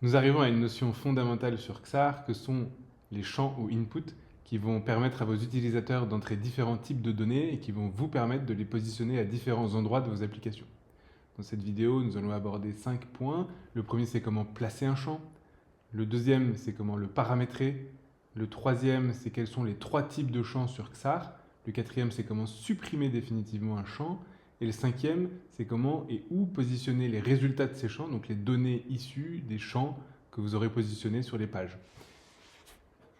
Nous arrivons à une notion fondamentale sur Xar que sont les champs ou inputs qui vont permettre à vos utilisateurs d'entrer différents types de données et qui vont vous permettre de les positionner à différents endroits de vos applications. Dans cette vidéo, nous allons aborder 5 points. Le premier, c'est comment placer un champ. Le deuxième, c'est comment le paramétrer. Le troisième, c'est quels sont les 3 types de champs sur Xar. Le quatrième, c'est comment supprimer définitivement un champ. Et le cinquième, c'est comment et où positionner les résultats de ces champs, donc les données issues des champs que vous aurez positionnés sur les pages.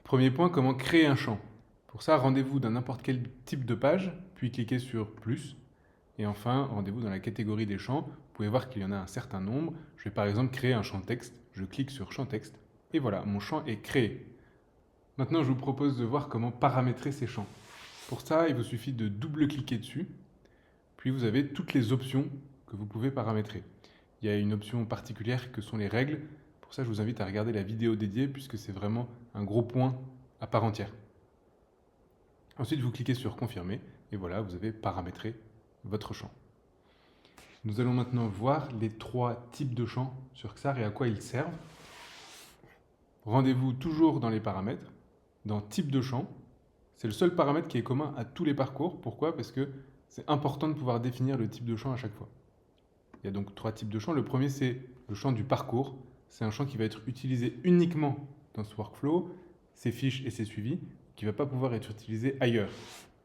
Premier point, comment créer un champ. Pour ça, rendez-vous dans n'importe quel type de page, puis cliquez sur plus. Et enfin, rendez-vous dans la catégorie des champs. Vous pouvez voir qu'il y en a un certain nombre. Je vais par exemple créer un champ texte. Je clique sur champ texte. Et voilà, mon champ est créé. Maintenant, je vous propose de voir comment paramétrer ces champs. Pour ça, il vous suffit de double-cliquer dessus. Puis vous avez toutes les options que vous pouvez paramétrer. Il y a une option particulière que sont les règles. Pour ça, je vous invite à regarder la vidéo dédiée puisque c'est vraiment un gros point à part entière. Ensuite, vous cliquez sur confirmer et voilà, vous avez paramétré votre champ. Nous allons maintenant voir les 3 types de champs sur Xar et à quoi ils servent. Rendez-vous toujours dans les paramètres, dans type de champ. C'est le seul paramètre qui est commun à tous les parcours. Pourquoi? Parce que c'est important de pouvoir définir le type de champ à chaque fois. Il y a donc 3 types de champs. Le premier, c'est le champ du parcours. C'est un champ qui va être utilisé uniquement dans ce workflow, ses fiches et ses suivis, qui ne va pas pouvoir être utilisé ailleurs.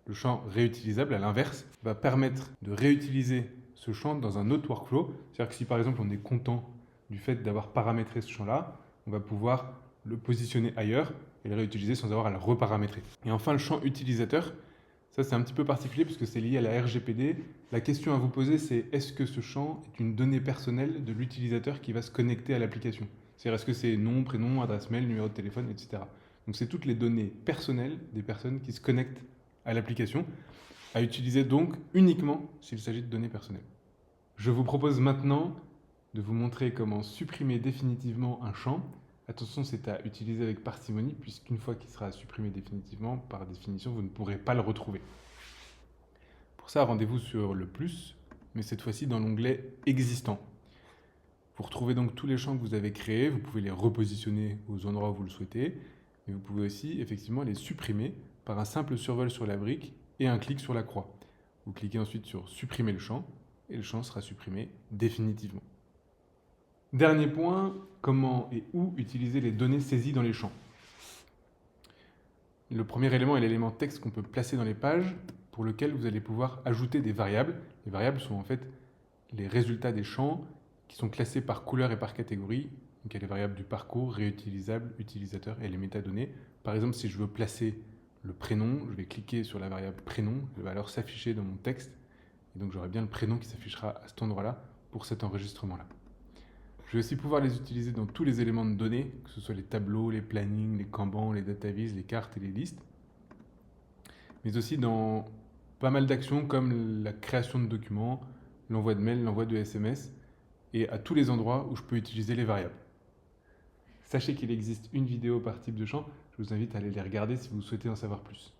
Le champ réutilisable, à l'inverse, va permettre de réutiliser ce champ dans un autre workflow. C'est-à-dire que si par exemple on est content du fait d'avoir paramétré ce champ-là, on va pouvoir le positionner ailleurs et le réutiliser sans avoir à le reparamétrer. Et enfin, le champ utilisateur, ça c'est un petit peu particulier puisque c'est lié à la RGPD. La question à vous poser, c'est est-ce que ce champ est une donnée personnelle de l'utilisateur qui va se connecter à l'application? C'est-à-dire est-ce que c'est nom, prénom, adresse mail, numéro de téléphone, etc. Donc c'est toutes les données personnelles des personnes qui se connectent à l'application, à utiliser donc uniquement s'il s'agit de données personnelles. Je vous propose maintenant de vous montrer comment supprimer définitivement un champ. Attention, c'est à utiliser avec parcimonie, puisqu'une fois qu'il sera supprimé définitivement, par définition, vous ne pourrez pas le retrouver. Pour ça, rendez-vous sur le plus, mais cette fois-ci dans l'onglet « Existant ». Vous retrouvez donc tous les champs que vous avez créés, vous pouvez les repositionner aux endroits où vous le souhaitez, mais vous pouvez aussi effectivement les supprimer par un simple survol sur la brique et un clic sur la croix. Vous cliquez ensuite sur « Supprimer le champ » et le champ sera supprimé définitivement. Dernier point, comment et où utiliser les données saisies dans les champs. Le premier élément est l'élément texte qu'on peut placer dans les pages pour lequel vous allez pouvoir ajouter des variables. Les variables sont en fait les résultats des champs qui sont classés par couleur et par catégorie. Donc il y a les variables du parcours, réutilisable, utilisateur et les métadonnées. Par exemple, si je veux placer le prénom, je vais cliquer sur la variable prénom, elle va alors s'afficher dans mon texte. Et donc j'aurai bien le prénom qui s'affichera à cet endroit-là pour cet enregistrement-là. Je vais aussi pouvoir les utiliser dans tous les éléments de données, que ce soit les tableaux, les plannings, les kanban, les dataviz, les cartes et les listes. Mais aussi dans pas mal d'actions comme la création de documents, l'envoi de mails, l'envoi de SMS, et à tous les endroits où je peux utiliser les variables. Sachez qu'il existe une vidéo par type de champ, je vous invite à aller les regarder si vous souhaitez en savoir plus.